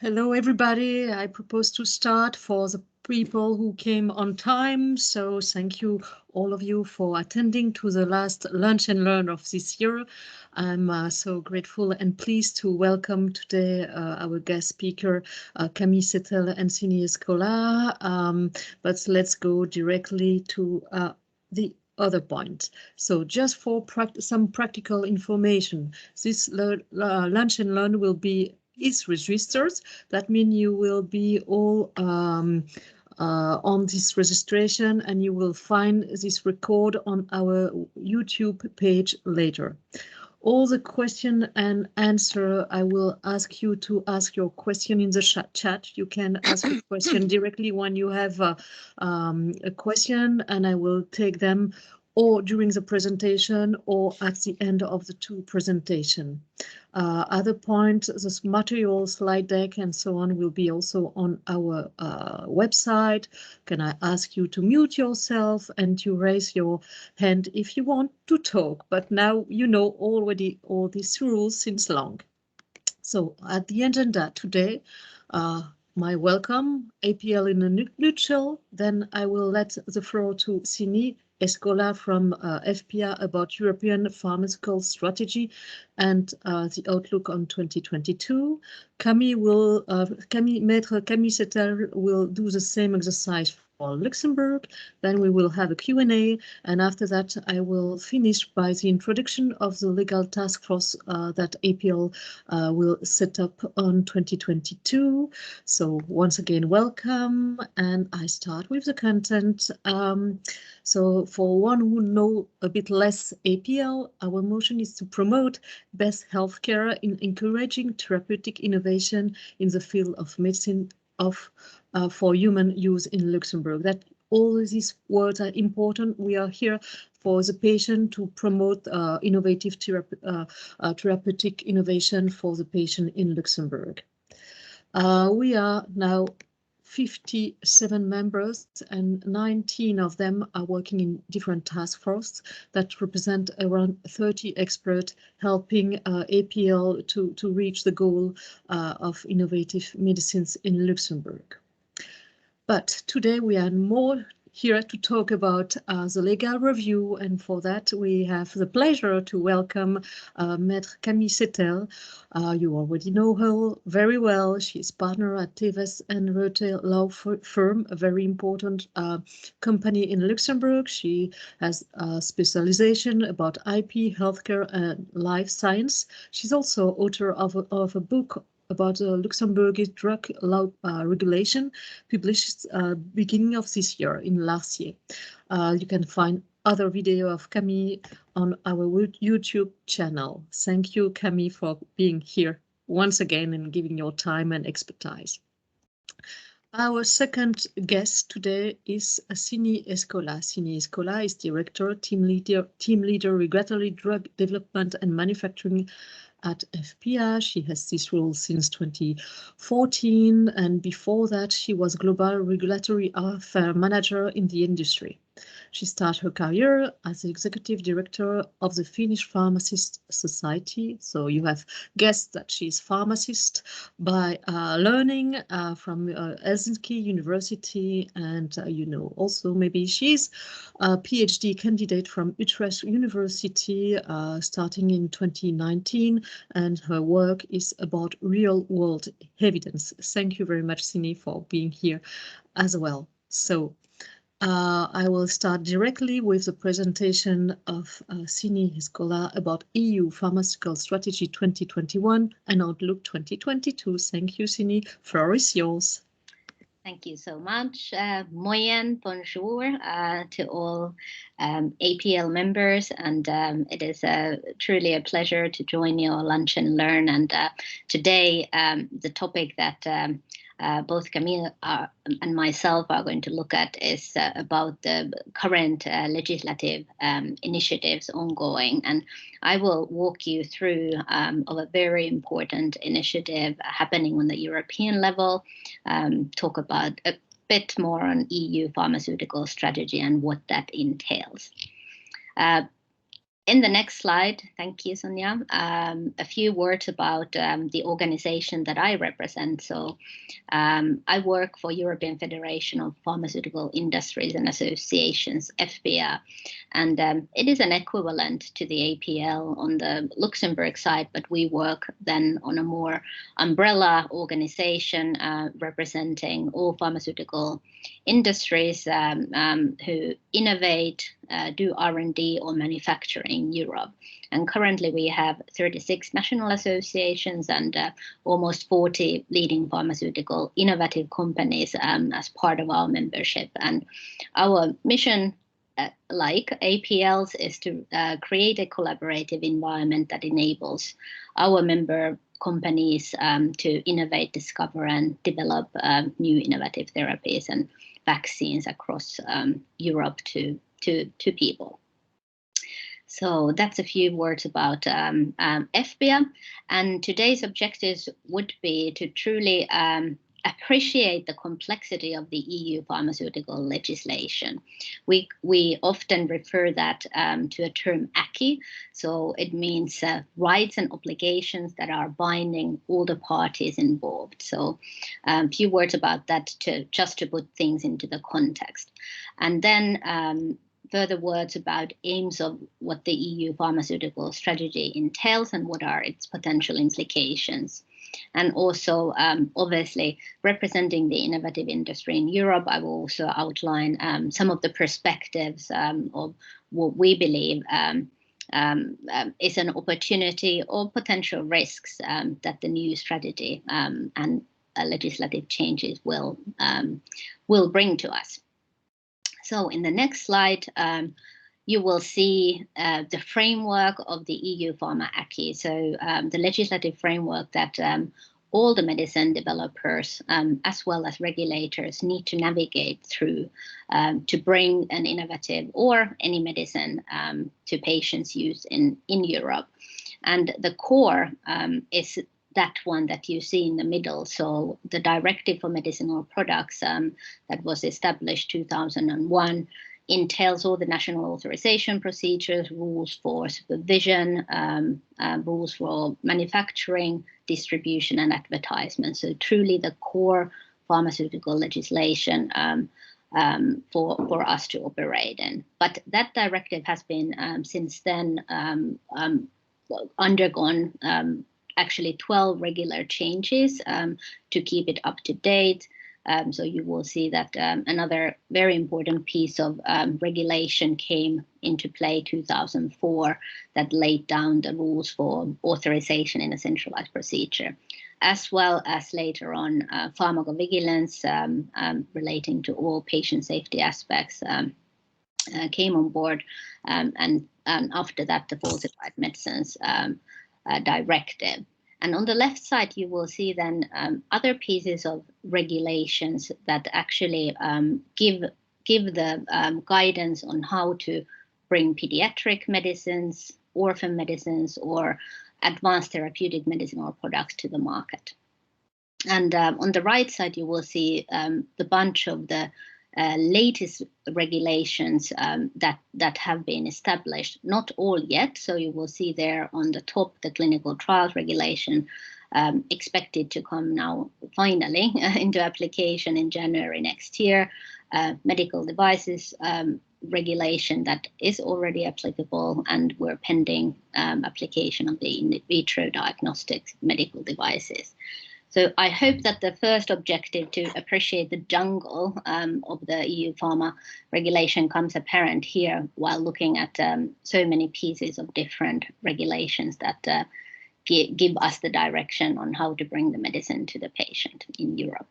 Hello, everybody. I propose to start for the people who came on time. So thank you, all of you, for attending to the last Lunch and Learn of this year. I'm so grateful and pleased to welcome today our guest speaker, Camille Saettel and Sini Eskola. But let's go directly to the other point. So just for some practical information, this Lunch and Learn will be is registered. That means you will be all on this registration and you will find this record on our YouTube page later. All the question and answer, I will ask you to ask your question in the chat. You can ask a question directly when you have a question, and I will take them or during the presentation or at the end of the two presentation. Other points, this material, slide deck, and so on will be also on our website. Can I ask you to mute yourself and to raise your hand if you want to talk? But now you know already all these rules since long. So at the agenda today, my welcome, APL in a nutshell. Then I will let the floor to Sini Eskola from EFPIA about European Pharmaceutical Strategy and the outlook on 2022. Camille Saettel will do the same exercise for Luxembourg. Then we will have a Q&A, and after that I will finish by the introduction of the legal task force that APL will set up on 2022. So once again, welcome, and I start with the content. So for one who know a bit less APL, our motion is to promote best healthcare in encouraging therapeutic innovation in the field of medicine for human use in Luxembourg. That all these words are important. We are here for the patient to promote innovative therapeutic innovation for the patient in Luxembourg. We are now 57 members and 19 of them are working in different task forces that represent around 30 experts helping APL to reach the goal of innovative medicines in Luxembourg. But today we are more here to talk about the legal review, and for that we have the pleasure to welcome Maître Camille Saettel. You already know her very well. She's partner at Thewes Reuter law firm, a very important company in Luxembourg. She has a specialization about IP, healthcare, and life science. She's also author of a book about the Luxembourgish drug law regulation, published beginning of this year, in last year. You can find other video of Camille on our YouTube channel. Thank you, Camille, for being here once again and giving your time and expertise. Our second guest today is Sini Eskola. Sini Eskola is Director, Team Leader, Regulatory Drug Development and Manufacturing at EFPIA. She has this role since 2014, and before that she was Global Regulatory Affairs Manager in the industry. She started her career as Executive Director of the Finnish Pharmacist Society. So you have guessed that she's pharmacist by learning from Helsinki University, and you know also maybe she's a PhD candidate from Utrecht University starting in 2019, and her work is about real-world evidence. Thank you very much, Sini, for being here as well. So I will start directly with the presentation of Sini Eskola about EU Pharmaceutical Strategy 2021 and Outlook 2022. Thank you, Sini. Floor is yours. Thank you so much. Moyen, bonjour to all APL members, and it is truly a pleasure to join your Lunch and Learn. And today, the topic that both Camille and myself are going to look at is about the current legislative initiatives ongoing. And I will walk you through of a very important initiative happening on the European level, talk about a bit more on EU pharmaceutical strategy and what that entails. In the next slide, thank you, Sonia, a few words about the organization that I represent. So I work for European Federation of Pharmaceutical Industries and Associations, EFPIA, and it is an equivalent to the APL on the Luxembourg side, but we work then on a more umbrella organization representing all pharmaceutical industries who innovate, do R&D or manufacturing in Europe. And currently we have 36 national associations and almost 40 leading pharmaceutical innovative companies as part of our membership. And our mission, like APL's, is to create a collaborative environment that enables our member companies to innovate, discover, and develop new innovative therapies and vaccines across Europe to people. So that's a few words about EFPIA, and today's objectives would be to truly appreciate the complexity of the EU pharmaceutical legislation. We often refer that to a term acquis, so it means rights and obligations that are binding all the parties involved. So a few words about that just to put things into the context. And then further words about aims of what the EU pharmaceutical strategy entails and what are its potential implications. And also, obviously, representing the innovative industry in Europe, I will also outline some of the perspectives of what we believe is an opportunity or potential risks that the new strategy and legislative changes will bring to us. So in the next slide, you will see the framework of the EU Pharma Acquis. So the legislative framework that all the medicine developers as well as regulators need to navigate through to bring an innovative or any medicine to patients' use in Europe. And the core is that one that you see in the middle. So the Directive for Medicinal Products that was established 2001 entails all the national authorization procedures, rules for supervision, rules for manufacturing, distribution, and advertisement. So truly the core pharmaceutical legislation for us to operate in. But that directive has been since then undergone actually 12 regular changes to keep it up to date. So you will see that another very important piece of regulation came into play 2004 that laid down the rules for authorization in a centralized procedure, as well as later on pharmacovigilance relating to all patient safety aspects came on board, and after that the falsified medicines directive. And on the left side, you will see then other pieces of regulations that actually give the guidance on how to bring pediatric medicines, orphan medicines, or advanced therapeutic medicinal products to the market. And on the right side, you will see the bunch of the latest regulations that have been established, not all yet. So you will see there on the top the clinical trials regulation expected to come now finally into application in January next year. Medical devices regulation that is already applicable, and we're pending application of the in vitro diagnostics medical devices. So I hope that the first objective to appreciate the jungle of the EU pharma regulation comes apparent here while looking at so many pieces of different regulations that give us the direction on how to bring the medicine to the patient in Europe.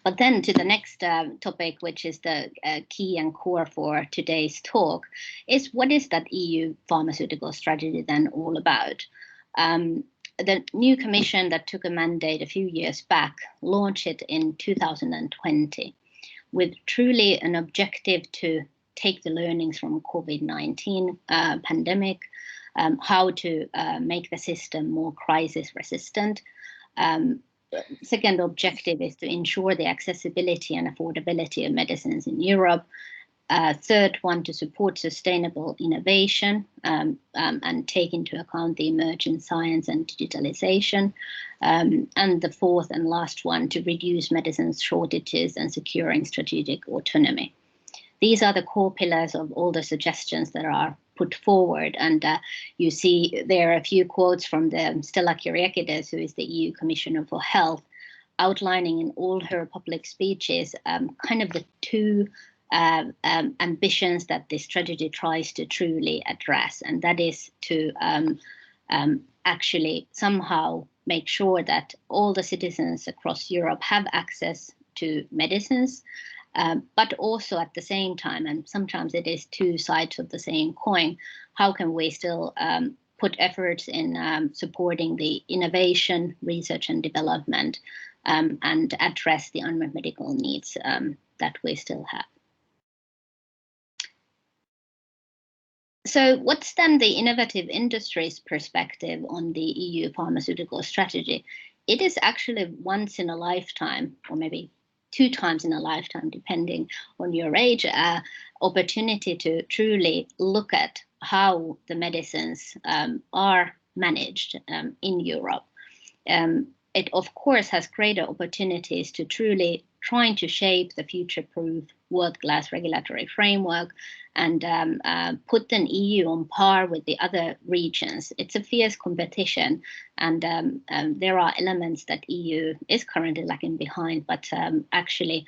But then to the next topic, which is the key and core for today's talk, is what is that EU pharmaceutical strategy then all about? The new commission that took a mandate a few years back launched it in 2020 with truly an objective to take the learnings from COVID-19 pandemic, how to make the system more crisis resistant. Second objective is to ensure the accessibility and affordability of medicines in Europe. Third one, to support sustainable innovation and take into account the emerging science and digitalization. And the fourth and last one, to reduce medicines shortages and securing strategic autonomy. These are the core pillars of all the suggestions that are put forward. And you see there are a few quotes from the Stella Kyriakides, who is the EU Commissioner for Health, outlining in all her public speeches kind of the two ambitions that this strategy tries to truly address. And that is to actually somehow make sure that all the citizens across Europe have access to medicines, but also at the same time, and sometimes it is two sides of the same coin, how can we still put efforts in supporting the innovation, research and development, and address the unmet medical needs that we still have. So what's then the innovative industries perspective on the EU pharmaceutical strategy? It is actually once in a lifetime, or maybe 2 times in a lifetime, depending on your age, opportunity to truly look at how the medicines are managed in Europe. It of course has greater opportunities to truly trying to shape the future-proof world-class regulatory framework and put an EU on par with the other regions. It's a fierce competition, and there are elements that EU is currently lagging behind, but actually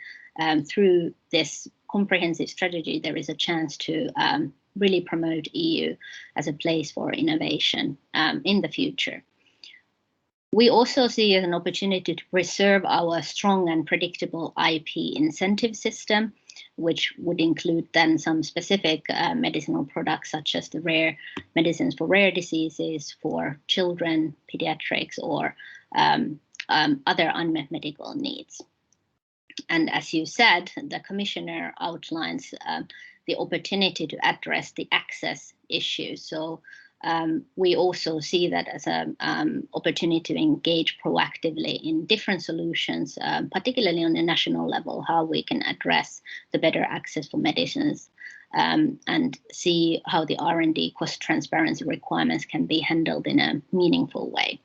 through this comprehensive strategy, there is a chance to really promote EU as a place for innovation in the future. We also see as an opportunity to preserve our strong and predictable IP incentive system, which would include then some specific medicinal products, such as the rare medicines for rare diseases, for children, pediatrics, or other unmet medical needs. And as you said, the Commissioner outlines the opportunity to address the access issue. So we also see that as an opportunity to engage proactively in different solutions, particularly on a national level, how we can address the better access for medicines and see how the R&D cost transparency requirements can be handled in a meaningful way.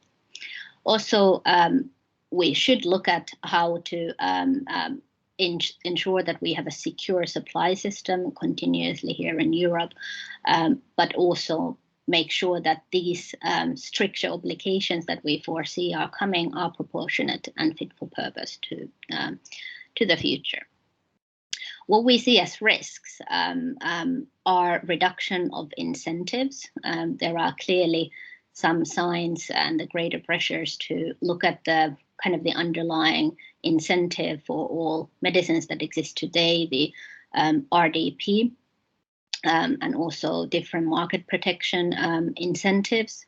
Also, we should look at how to ensure that we have a secure supply system continuously here in Europe, but also make sure that these stricter obligations that we foresee are coming are proportionate and fit for purpose to the future. What we see as risks are reduction of incentives. There are clearly some signs and the greater pressures to look at the kind of the underlying incentive for all medicines that exist today, the RDP, and also different market protection incentives.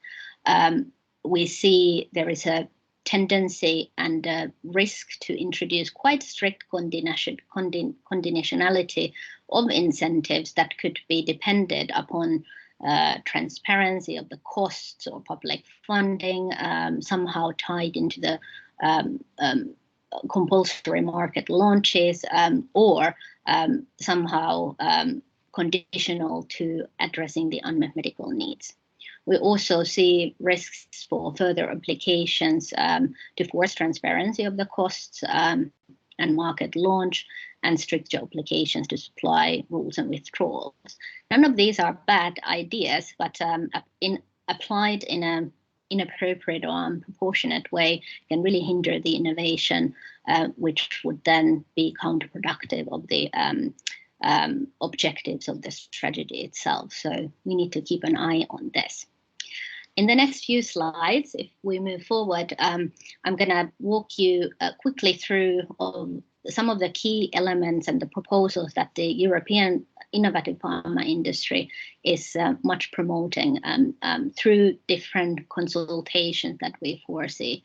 We see there is a tendency and a risk to introduce quite strict conditionality of incentives that could be dependent upon transparency of the costs or public funding, somehow tied into the compulsory market launches, or somehow conditional to addressing the unmet medical needs. We also see risks for further applications to force transparency of the costs and market launch, and stricter applications to supply rules and withdrawals. None of these are bad ideas, but applied in an inappropriate or unproportionate way can really hinder the innovation, which would then be counterproductive of the objectives of the strategy itself. So we need to keep an eye on this. In the next few slides, if we move forward, I'm going to walk you quickly through some of the key elements and the proposals that the European innovative pharma industry is much promoting through different consultations that we foresee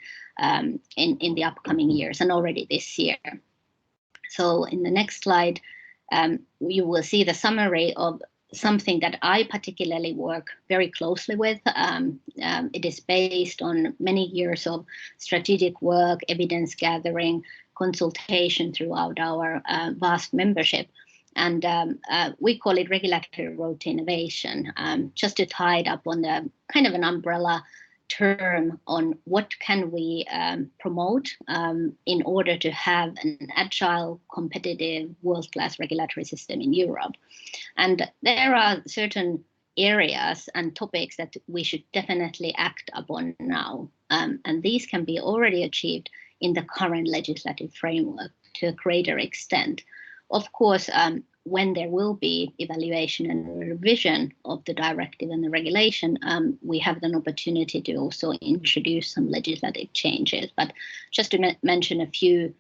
in the upcoming years and already this year. So in the next slide, you will see the summary of something that I particularly work very closely with. It is based on many years of strategic work, evidence gathering, consultation throughout our vast membership. And we call it regulatory road to innovation, just to tie it up on the kind of an umbrella term on what can we promote in order to have an agile, competitive, world-class regulatory system in Europe. And there are certain areas and topics that we should definitely act upon now. And these can be already achieved in the current legislative framework to a greater extent. Of course, when there will be evaluation and revision of the directive and the regulation, we have an opportunity to also introduce some legislative changes. But just to mention a few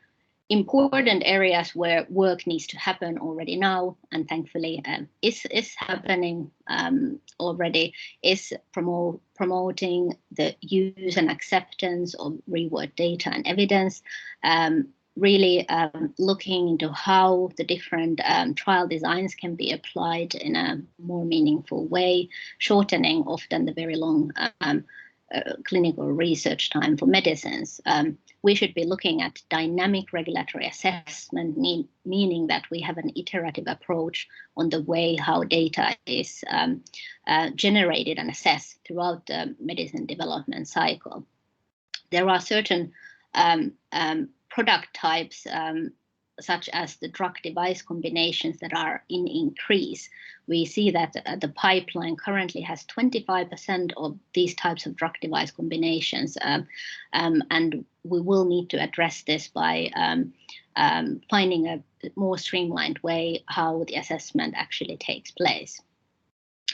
important areas where work needs to happen already now, and thankfully is happening already, is promoting the use and acceptance of real-world data and evidence, really looking into how the different trial designs can be applied in a more meaningful way, shortening often the very long clinical research time for medicines. We should be looking at dynamic regulatory assessment, meaning that we have an iterative approach on the way how data is generated and assessed throughout the medicine development cycle. There are certain product types, such as the drug-device combinations that are in increase. We see that the pipeline currently has 25% of these types of drug-device combinations, and we will need to address this by finding a more streamlined way how the assessment actually takes place.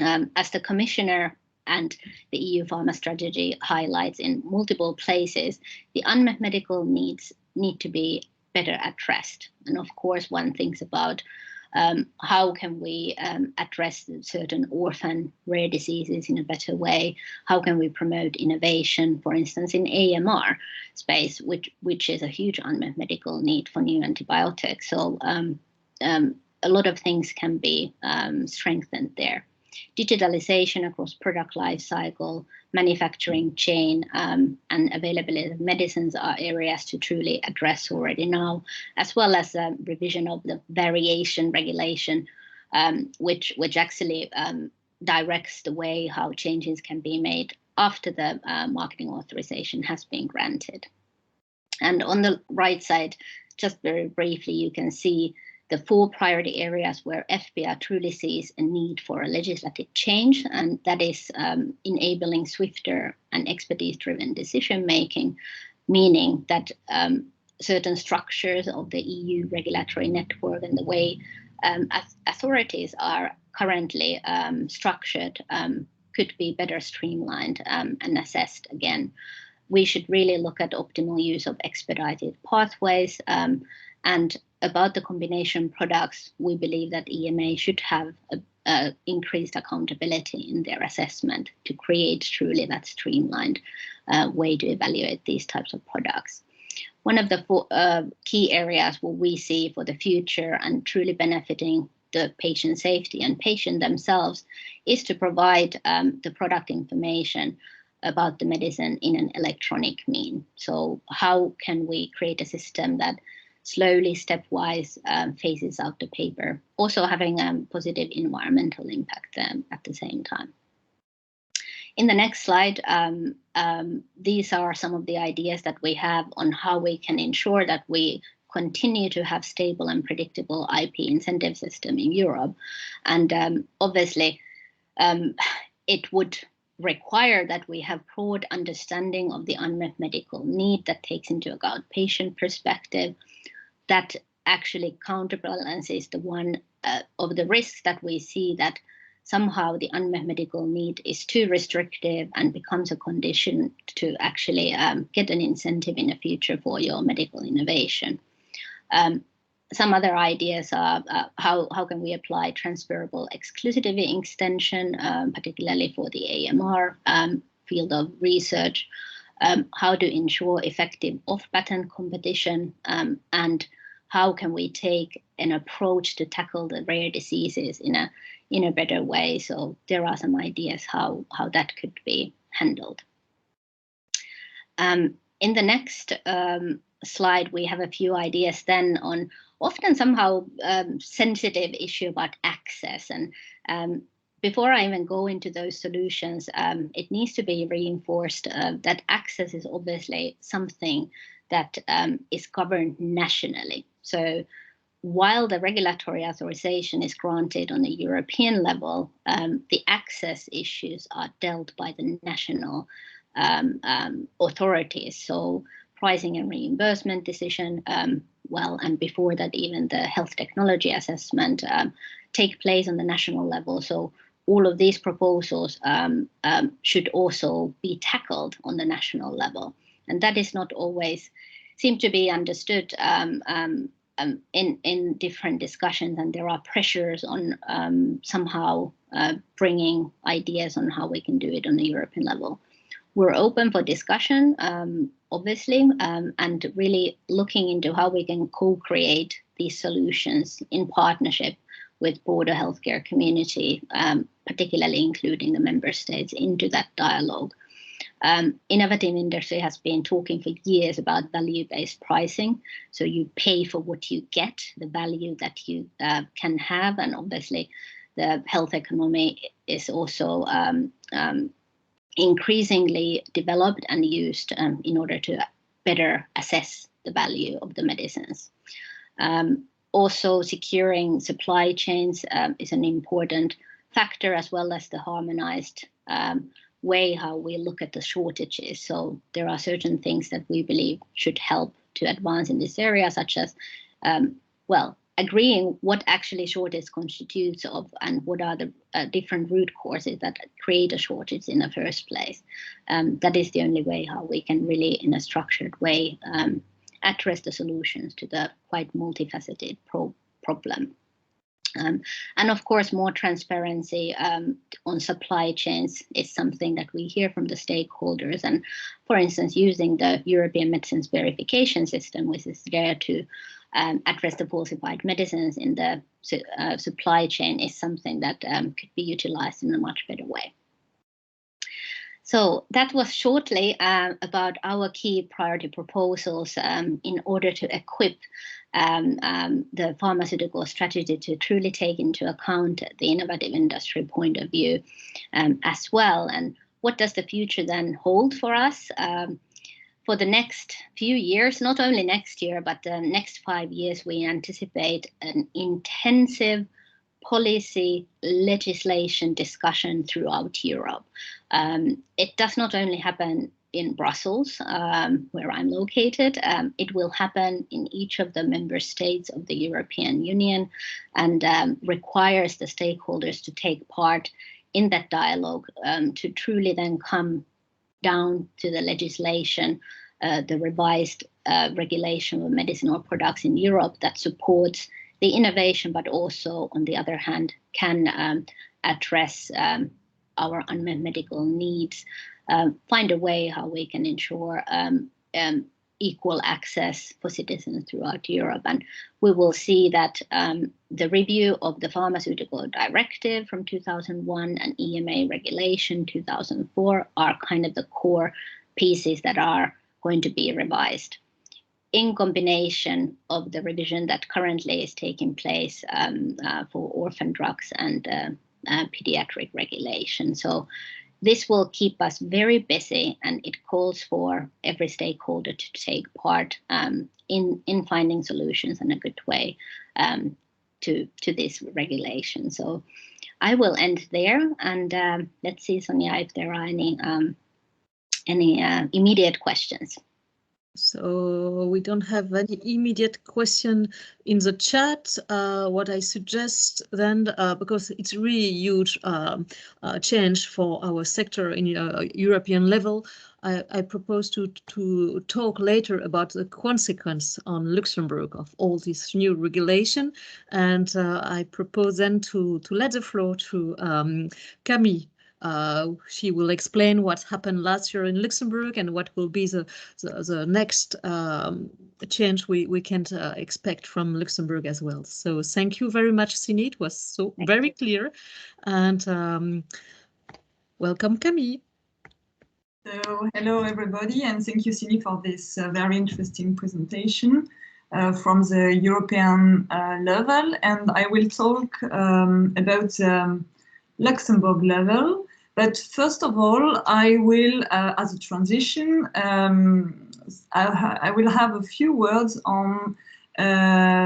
As the Commissioner and the EU Pharma Strategy highlights in multiple places, the unmet medical needs need to be better addressed. And of course, one thinks about how can we address certain orphan rare diseases in a better way? How can we promote innovation, for instance, in AMR space, which is a huge unmet medical need for new antibiotics. So a lot of things can be strengthened there. Digitalization across product life cycle, manufacturing chain, and availability of medicines are areas to truly address already now, as well as revision of the variation regulation, which actually directs the way how changes can be made after the marketing authorization has been granted. And on the right side, just very briefly, you can see the 4 priority areas where EFPIA truly sees a need for a legislative change, and that is enabling swifter and expertise-driven decision-making, meaning that certain structures of the EU regulatory network and the way authorities are currently structured could be better streamlined and assessed again. We should really look at optimal use of expedited pathways, and about the combination products, we believe that EMA should have increased accountability in their assessment to create truly that streamlined way to evaluate these types of products. One of the key areas what we see for the future and truly benefiting the patient safety and patient themselves is to provide the product information about the medicine in an electronic mean. So how can we create a system that slowly, stepwise phases out the paper, also having a positive environmental impact at the same time. In the next slide, these are some of the ideas that we have on how we can ensure that we continue to have stable and predictable IP incentive system in Europe. And obviously, it would require that we have broad understanding of the unmet medical need that takes into account patient perspective, that actually counterbalances the one of the risks that we see that somehow the unmet medical need is too restrictive and becomes a condition to actually get an incentive in the future for your medical innovation. Some other ideas are how can we apply transferable exclusivity extension, particularly for the AMR field of research, how to ensure effective off-patent competition, and how can we take an approach to tackle the rare diseases in a better way. So there are some ideas how that could be handled. In the next slide, we have a few ideas then on often somehow sensitive issue about access. And before I even go into those solutions, it needs to be reinforced that access is obviously something that is governed nationally. So while the regulatory authorization is granted on a European level, the access issues are dealt by the national authorities. So pricing and reimbursement decision, and before that, even the health technology assessment take place on the national level. So all of these proposals should also be tackled on the national level. And that is not always seem to be understood in different discussions, and there are pressures on somehow bringing ideas on how we can do it on the European level. We're open for discussion, obviously, and really looking into how we can co-create these solutions in partnership with broader healthcare community, particularly including the member states into that dialogue. Innovative industry has been talking for years about value-based pricing. So you pay for what you get, the value that you can have, and obviously the health economy is also increasingly developed and used in order to better assess the value of the medicines. Also, securing supply chains is an important factor, as well as the harmonized way how we look at the shortages. So there are certain things that we believe should help to advance in this area, such as, agreeing what actually shortage constitutes of and what are the different root causes that create a shortage in the first place. That is the only way how we can really, in a structured way, address the solutions to the quite multifaceted problem. And of course, more transparency on supply chains is something that we hear from the stakeholders. And for instance, using the European Medicines Verification System, which is there to address the falsified medicines in the supply chain, is something that could be utilized in a much better way. So that was shortly about our key priority proposals in order to equip the pharmaceutical strategy to truly take into account the innovative industry point of view as well. And what does the future then hold for us? For the next few years, not only next year, but the next 5 years, we anticipate an intensive policy legislation discussion throughout Europe. It does not only happen in Brussels, where I'm located. It will happen in each of the member states of the European Union, and requires the stakeholders to take part in that dialogue to truly then come down to the legislation, the revised regulation of medicinal products in Europe that supports the innovation, but also, on the other hand, can address our unmet medical needs, find a way how we can ensure equal access for citizens throughout Europe. And we will see that the review of the Pharmaceutical Directive from 2001 and EMA Regulation 2004 are kind of the core pieces that are going to be revised, in combination of the revision that currently is taking place for orphan drugs and pediatric regulation. So this will keep us very busy, and it calls for every stakeholder to take part in finding solutions in a good way to this regulation. So I will end there, and let's see, Sonia, if there are any immediate questions. So we don't have any immediate question in the chat. What I suggest then, because it's really huge change for our sector in European level, I propose to talk later about the consequence on Luxembourg of all this new regulation. And I propose then to let the floor to Camille. She will explain what happened last year in Luxembourg and what will be the next change we can expect from Luxembourg as well. So thank you very much, Sini. It was so very clear. And welcome, Camille. So, hello everybody, and thank you, Sini, for this very interesting presentation from the European level. And I will talk about the Luxembourg level. But first of all, I will, as a transition, I will have a few words on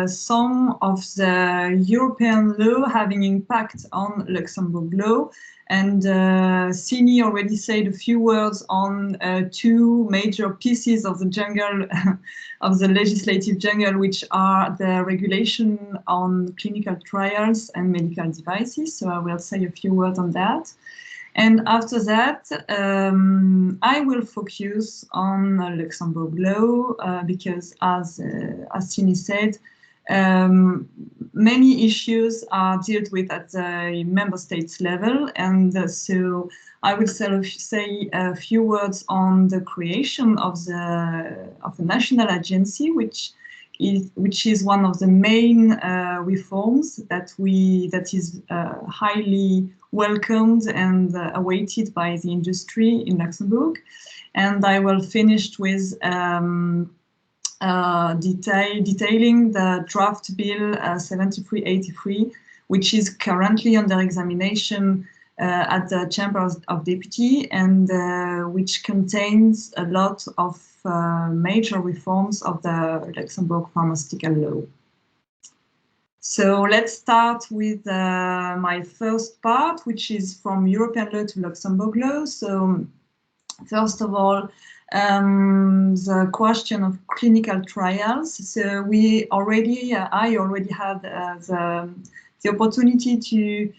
some of the European law having impact on Luxembourg law. And Sini already said a few words on two major pieces of the jungle, of the legislative jungle, which are the regulation on clinical trials and medical devices. So I will say a few words on that. And after that, I will focus on Luxembourg law because, as Sini said, many issues are dealt with at the member states level, and so I will say a few words on the creation of the national agency, which is one of the main reforms that is highly welcomed and awaited by the industry in Luxembourg. And I will finish with detailing the draft bill 7383, which is currently under examination at the Chamber of Deputies, and which contains a lot of major reforms of the Luxembourg pharmaceutical law. So let's start with my first part, which is from European law to Luxembourg law. So first of all, the question of clinical trials. So I already had the opportunity to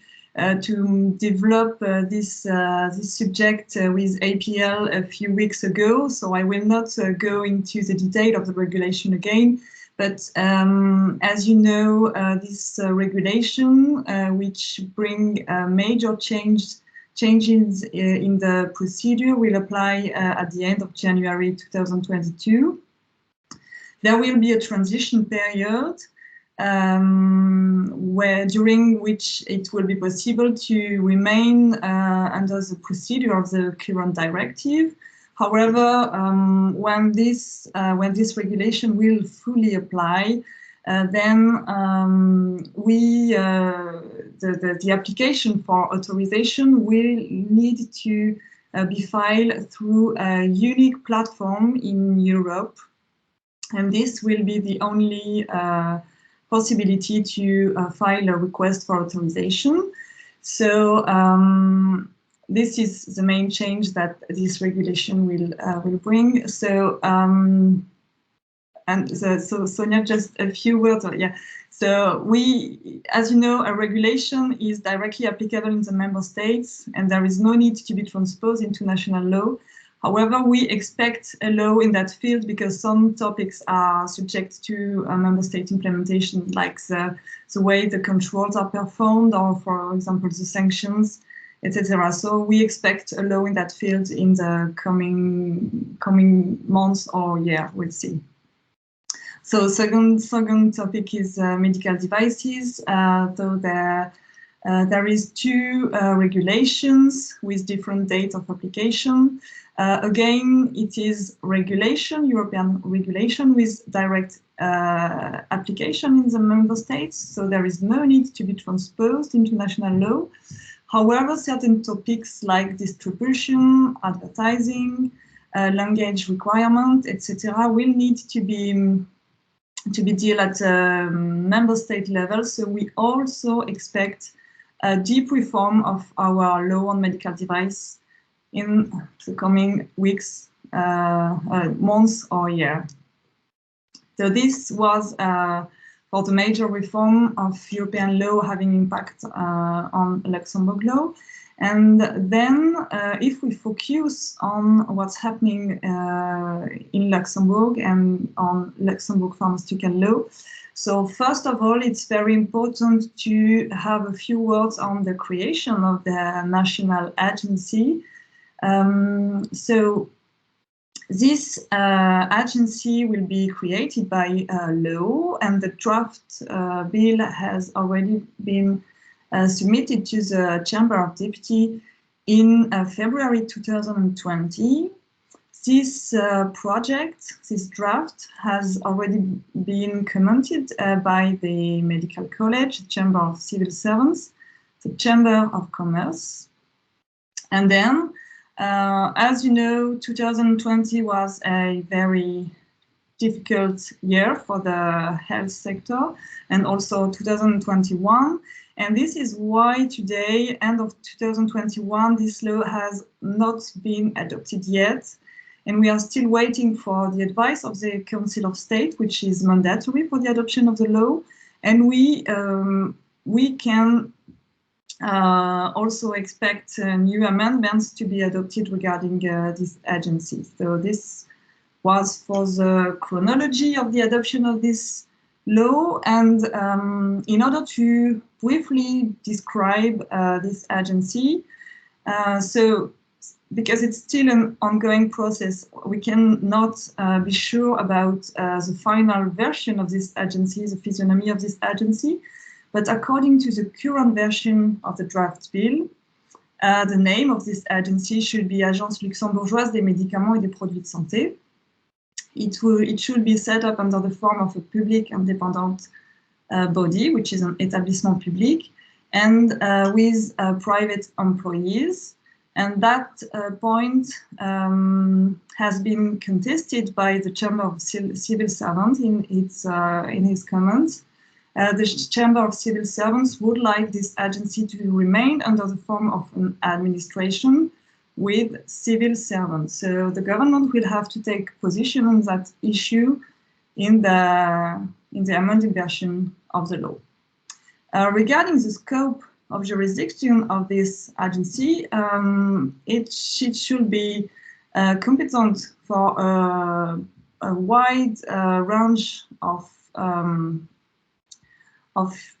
develop this subject with APL a few weeks ago. So I will not go into the detail of the regulation again. But as you know, this regulation, which bring major changes in the procedure, will apply at the end of January 2022. There will be a transition period during which it will be possible to remain under the procedure of the current directive. However, when this regulation will fully apply, then the application for authorization will need to be filed through a unique platform in Europe, and this will be the only possibility to file a request for authorization. So this is the main change that this regulation will bring. So so Sonia, just a few words. Yeah. So as you know, a regulation is directly applicable in the member states, and there is no need to be transposed into national law. However, we expect a law in that field because some topics are subject to member state implementation, like the way the controls are performed, or for example, the sanctions, etc. So we expect a law in that field in the coming months or year. We'll see. So second topic is medical devices. So there is two regulations with different dates of application. Again, it is regulation, European regulation with direct application in the member states. So there is no need to be transposed into national law. However, certain topics like distribution, advertising, language requirement, etc., will need to be dealt at member state level. So we also expect a deep reform of our law on medical device in the coming weeks, months or year. So this was for the major reform of European law having impact on Luxembourg law. And then if we focus on what's happening in Luxembourg and on Luxembourg pharmaceutical law, so first of all, it's very important to have a few words on the creation of the national agency. So this agency will be created by law, and the draft bill has already been submitted to the Chamber of Deputies in February 2020. This project, this draft, has already been commented by the Medical College, the Chamber of Civil Servants, the Chamber of Commerce. And then, as you know, 2020 was a very difficult year for the health sector, and also 2021. And this is why today, end of 2021, this law has not been adopted yet. And we are still waiting for the advice of the Council of State, which is mandatory for the adoption of the law. And we can also expect new amendments to be adopted regarding this agency. So this was for the chronology of the adoption of this law. And in order to briefly describe this agency, because it's still an ongoing process, we cannot be sure about the final version of this agency, the physiognomy of this agency. But according to the current version of the draft bill, the name of this agency should be Agence Luxembourgeoise des Médicaments et des Produits de Santé. It should be set up under the form of a public independent body, which is an établissement public, and with private employees. And that point has been contested by the Chamber of Civil Servants in his comments. The Chamber of Civil Servants would like this agency to remain under the form of an administration with civil servants. So the government will have to take position on that issue in the amended version of the law. Regarding the scope of jurisdiction of this agency, it should be competent for a wide range of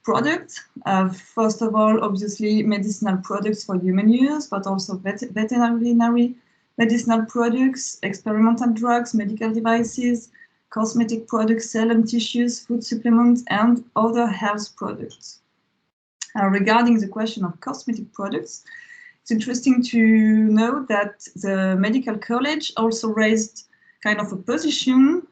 products. First of all, obviously, medicinal products for human use, but also veterinary medicinal products, experimental drugs, medical devices, cosmetic products, cell and tissues, food supplements, and other health products. Regarding the question of cosmetic products, it's interesting to note that the Medical College also raised kind of a position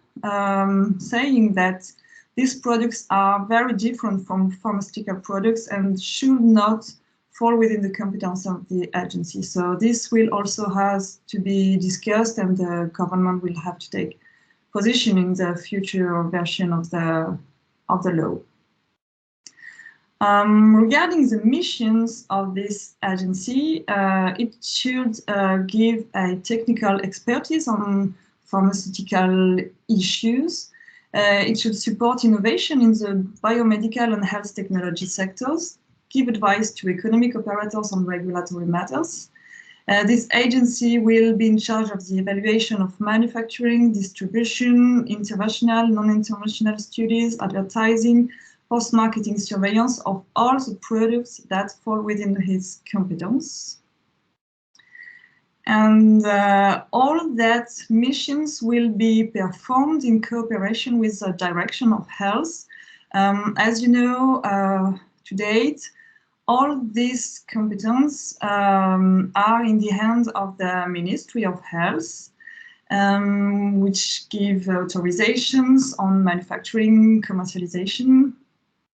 saying that these products are very different from pharmaceutical products and should not fall within the competence of the agency. So this will also has to be discussed, and the government will have to take position in the future version of the law. Regarding the missions of this agency, it should give a technical expertise on pharmaceutical issues. It should support innovation in the biomedical and health technology sectors, give advice to economic operators on regulatory matters. This agency will be in charge of the evaluation of manufacturing, distribution, international, non-international studies, advertising, post-marketing surveillance of all the products that fall within his competence. And all that missions will be performed in cooperation with the Direction of Health. As you know, to date, all these competence are in the hands of the Ministry of Health, which give authorizations on manufacturing, commercialization,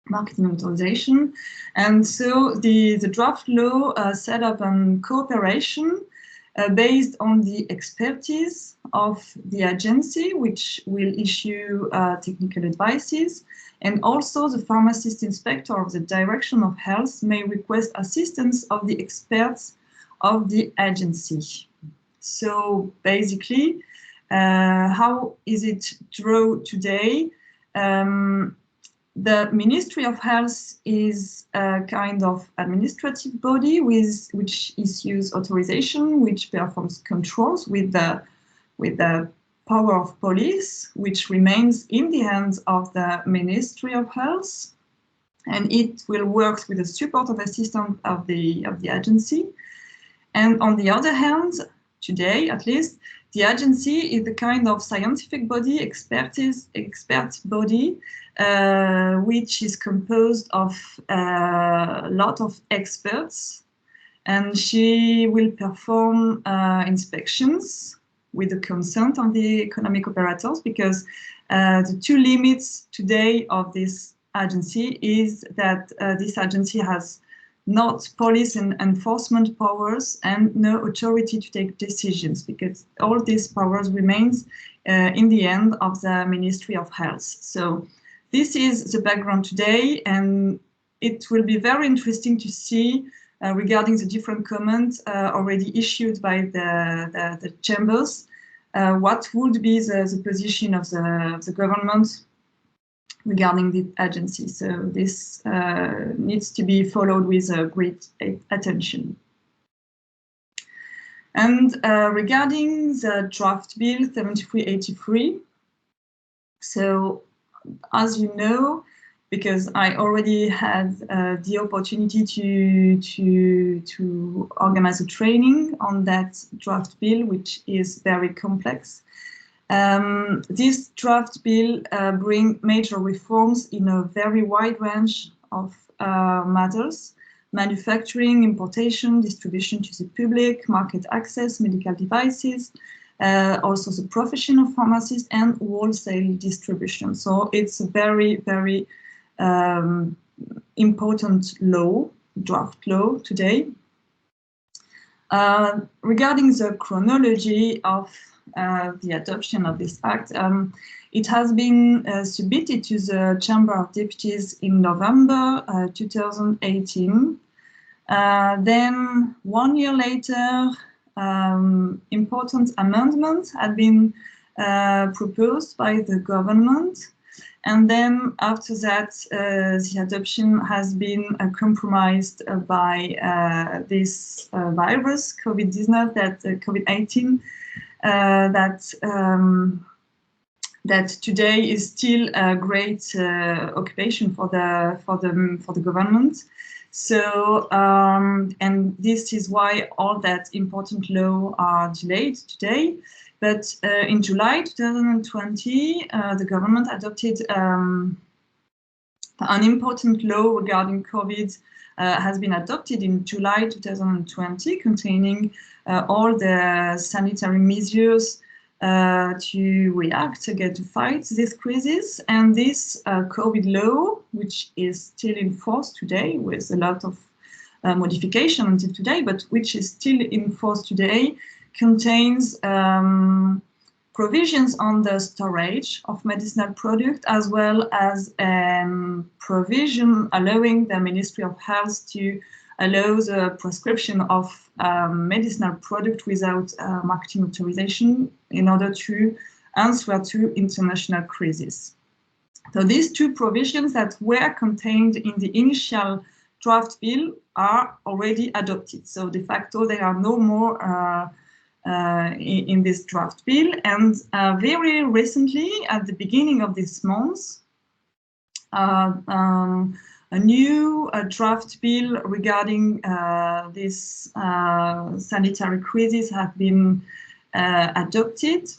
marketing authorization. And so the draft law set up a cooperation based on the expertise of the agency, which will issue technical advices. And also the pharmacist inspector of the Direction of Health may request assistance of the experts of the agency. So basically, how is it drawn today? The Ministry of Health is a kind of administrative body which issues authorization, which performs controls with the power of police, which remains in the hands of the Ministry of Health, and it will work with the support and assistance of the agency. And on the other hand, today at least, the agency is the kind of scientific body, expert body, which is composed of a lot of experts and she will perform inspections with the consent of the economic operators, because the two limits today of this agency is that this agency has not police and enforcement powers and no authority to take decisions, because all these powers remains in the end of the Ministry of Health. So this is the background today, and it will be very interesting to see regarding the different comments already issued by the chambers, what would be the position of the government regarding the agency. So this needs to be followed with great attention. And regarding the draft bill 7383, so as you know, because I already had the opportunity to organize a training on that draft bill, which is very complex. This draft bill brings major reforms in a very wide range of matters: manufacturing, importation, distribution to the public, market access, medical devices, also the profession of pharmacists, and wholesale distribution. So it's a very, very important law, draft law today. Regarding the chronology of the adoption of this act, it has been submitted to the Chamber of Deputies in November 2018. Then 1 year later, important amendments had been proposed by the government. And then after that, the adoption has been compromised by this virus, COVID-19, COVID-18, that today is still a great occupation for the government. So, and this is why all that important law are delayed today. But in July 2020, the government adopted an important law regarding COVID, has been adopted in July 2020, containing all the sanitary measures to react, again, to fight this crisis. And this COVID law, which is still in force today with a lot of modification until today, but which is still in force today, contains provisions on the storage of medicinal products, as well as provision allowing the Ministry of Health to allow the prescription of medicinal product without marketing authorization in order to answer to international crises. So these two provisions that were contained in the initial draft bill are already adopted. So de facto, they are no more in this draft bill. And very recently, at the beginning of this month, a new draft bill regarding this sanitary crisis have been adopted,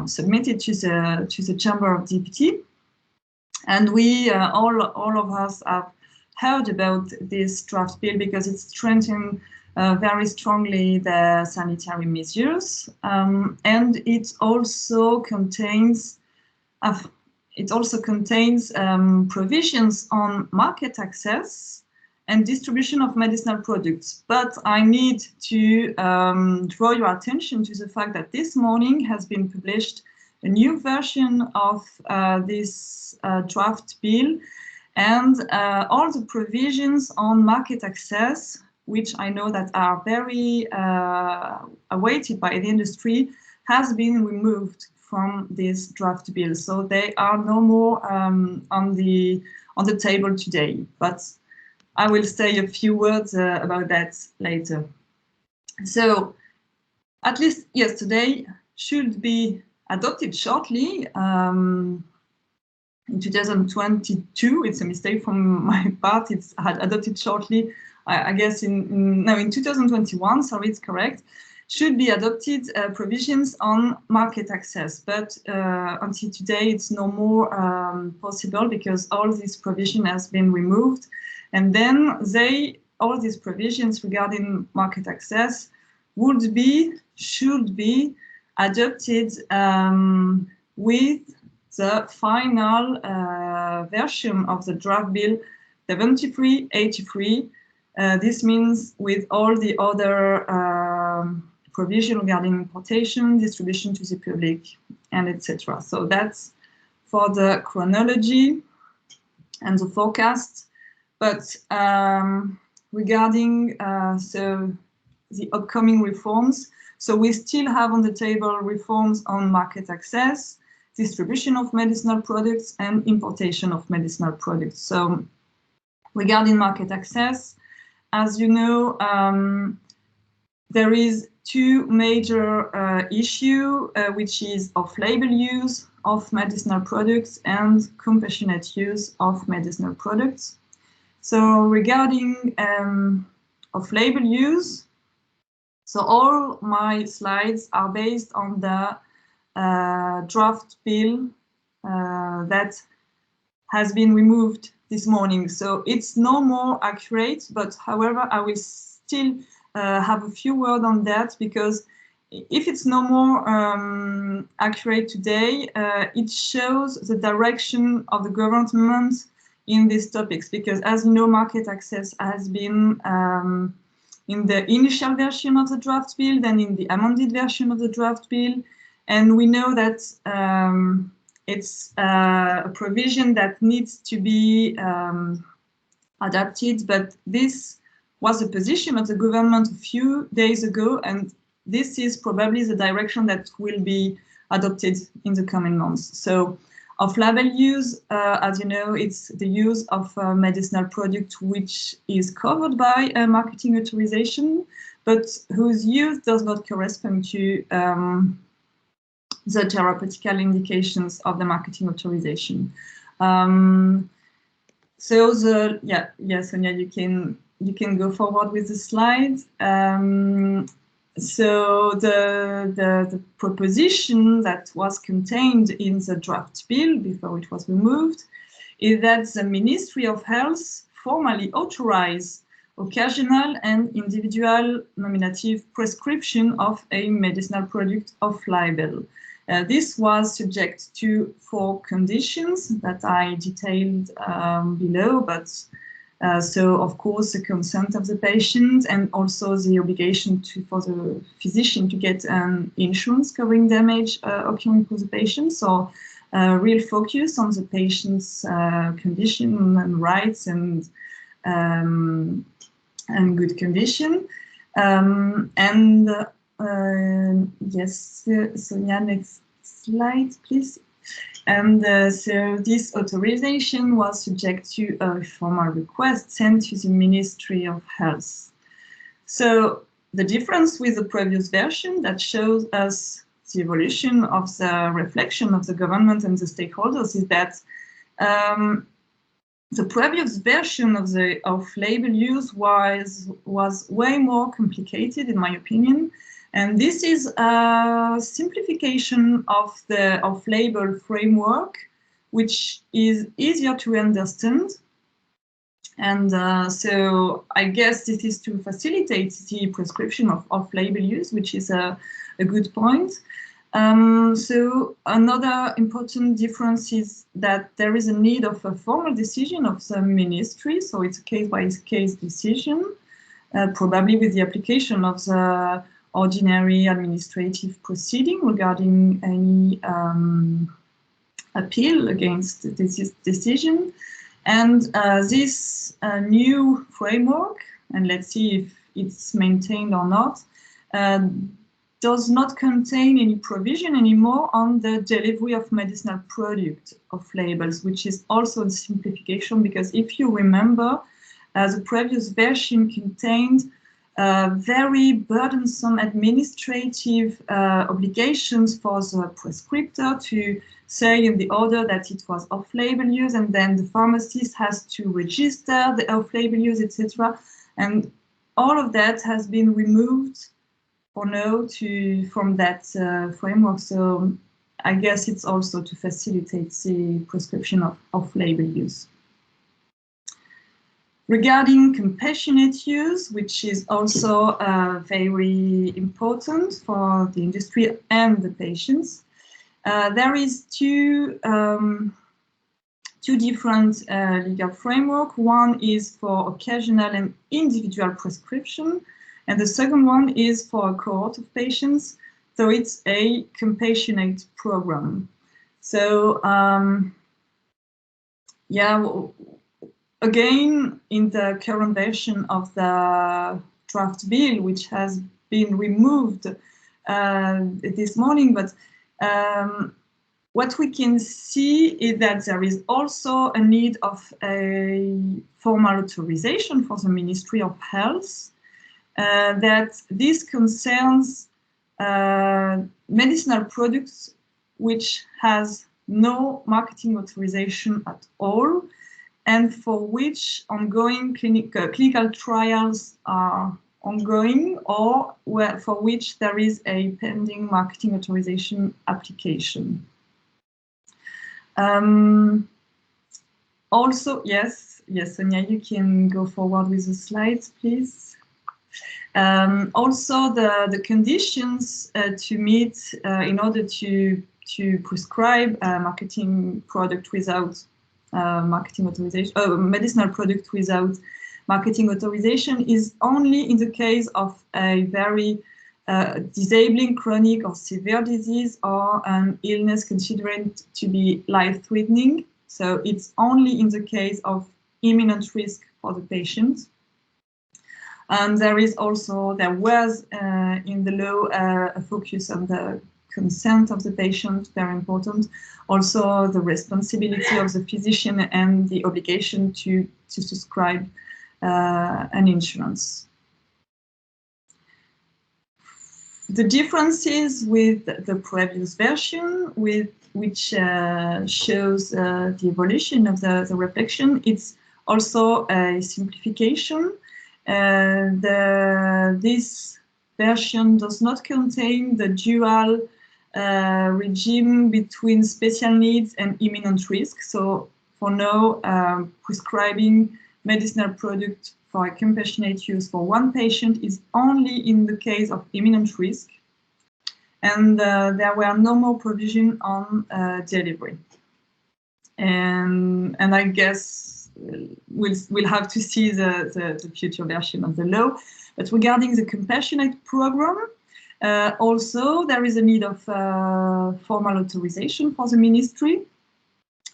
submitted to the Chamber of Deputies. And we, all of us have heard about this draft bill because it strengthens very strongly the sanitary measures, and it also contains provisions on market access and distribution of medicinal products. But I need to draw your attention to the fact that this morning has been published a new version of this draft bill, and all the provisions on market access, which I know that are very awaited by the industry, has been removed from this draft bill. So they are no more on the table today. But I will say a few words about that later. So at least yesterday should be adopted shortly. In 2022, it's a mistake from my part. It's had adopted shortly. I guess in 2021, sorry, it's correct, should be adopted provisions on market access. But until today, it's no more possible because all this provision has been removed. And then they all these provisions regarding market access should be adopted with the final version of the draft bill 7383. This means with all the other provision regarding importation, distribution to the public, and etc. So that's for the chronology and the forecast. But regarding so the upcoming reforms, so we still have on the table reforms on market access, distribution of medicinal products, and importation of medicinal products. So regarding market access, as you know, there is two major issues, which is off-label use of medicinal products and compassionate use of medicinal products. So regarding off-label use, so all my slides are based on the draft bill that has been removed this morning. So it's no more accurate, but however, I will still have a few words on that, because if it's no more accurate today, it shows the direction of the government in these topics, because as you know, market access has been in the initial version of the draft bill, then in the amended version of the draft bill, and we know that it's a provision that needs to be adapted, but this was the position of the government a few days ago, and this is probably the direction that will be adopted in the coming months. So off-label use, as you know, it's the use of a medicinal product which is covered by a marketing authorization, but whose use does not correspond to the therapeutical indications of the marketing authorization. So Sonia, you can go forward with the slide. So the proposition that was contained in the draft bill before it was removed is that the Ministry of Health formally authorize occasional and individual nominative prescription of a medicinal product off-label. This was subject to 4 conditions that I detailed below, but so of course the consent of the patient and also the obligation for the physician to get an insurance covering damage occurring for the patient. So real focus on the patient's condition and rights and good condition. Yes, Sonia, next slide, please. And so this authorization was subject to a formal request sent to the Ministry of Health. So the difference with the previous version that shows us the evolution of the reflection of the government and the stakeholders is that the previous version of the off-label use was way more complicated, in my opinion. And this is a simplification of the off-label framework, which is easier to understand. And so I guess this is to facilitate the prescription of off-label use, which is a good point. So another important difference is that there is a need of a formal decision of the ministry. So it's a case-by-case decision, probably with the application of the ordinary administrative proceeding regarding any appeal against this decision. And this new framework, and let's see if it's maintained or not, does not contain any provision anymore on the delivery of medicinal product of labels, which is also a simplification, because if you remember, the previous version contained very burdensome administrative obligations for the prescriptor to say in the order that it was off-label use, and then the pharmacist has to register the off-label use, etc. And all of that has been removed for now from that framework. So I guess it's also to facilitate the prescription of off-label use. Regarding compassionate use, which is also very important for the industry and the patients, there is two different legal framework. One is for occasional and individual prescription, and the second one is for a cohort of patients. So it's a compassionate program. So yeah, again, in the current version of the draft bill, which has been removed this morning, but what we can see is that there is also a need of a formal authorization for the Ministry of Health, that this concerns medicinal products which has no marketing authorization at all, and for which ongoing clinical trials are ongoing, or for which there is a pending marketing authorization application. Also, yes, Sonia, you can go forward with the slides, please. Also, the conditions to meet in order to prescribe a marketing product without marketing authorization, medicinal product without marketing authorization, is only in the case of a very disabling, chronic or severe disease, or an illness considered to be life-threatening. So it's only in the case of imminent risk for the patient. And there was in the law a focus on the consent of the patient, very important. Also the responsibility of the physician and the obligation to subscribe an insurance. The differences with the previous version, which shows the evolution of the reflection, it's also a simplification. This version does not contain the dual regime between special needs and imminent risk. So for now, prescribing medicinal product for a compassionate use for one patient is only in the case of imminent risk. And there were no more provision on delivery. And I guess we'll have to see the future version of the law. But regarding the compassionate program, also there is a need of formal authorization for the ministry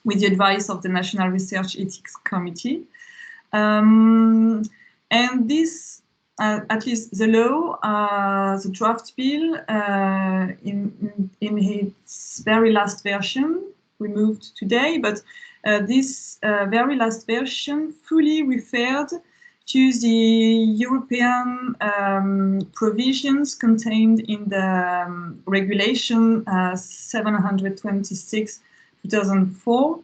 with the advice of the National Research Ethics Committee. And this, at least the law, the draft bill, in its very last version, removed today, but this very last version fully referred to the European provisions contained in the regulation 726/2004,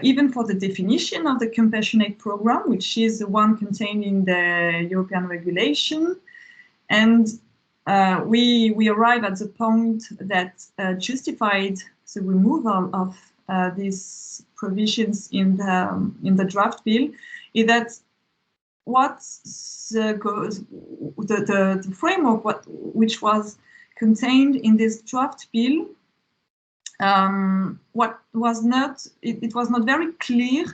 even for the definition of the compassionate program, which is the one contained in the European regulation. And we arrive at the point that justified the removal of these provisions in the draft bill, is that the framework which was contained in this draft bill, it was not very clear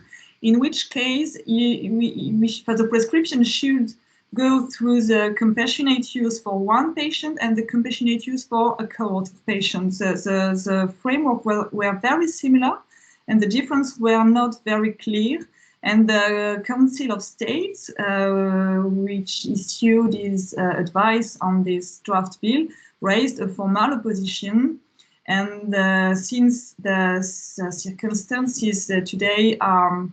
in which case the prescription should go through the compassionate use for one patient and the compassionate use for a cohort of patients. The framework were very similar, and the difference were not very clear. And the Council of States, which issued its advice on this draft bill, raised a formal opposition. And since the circumstances today are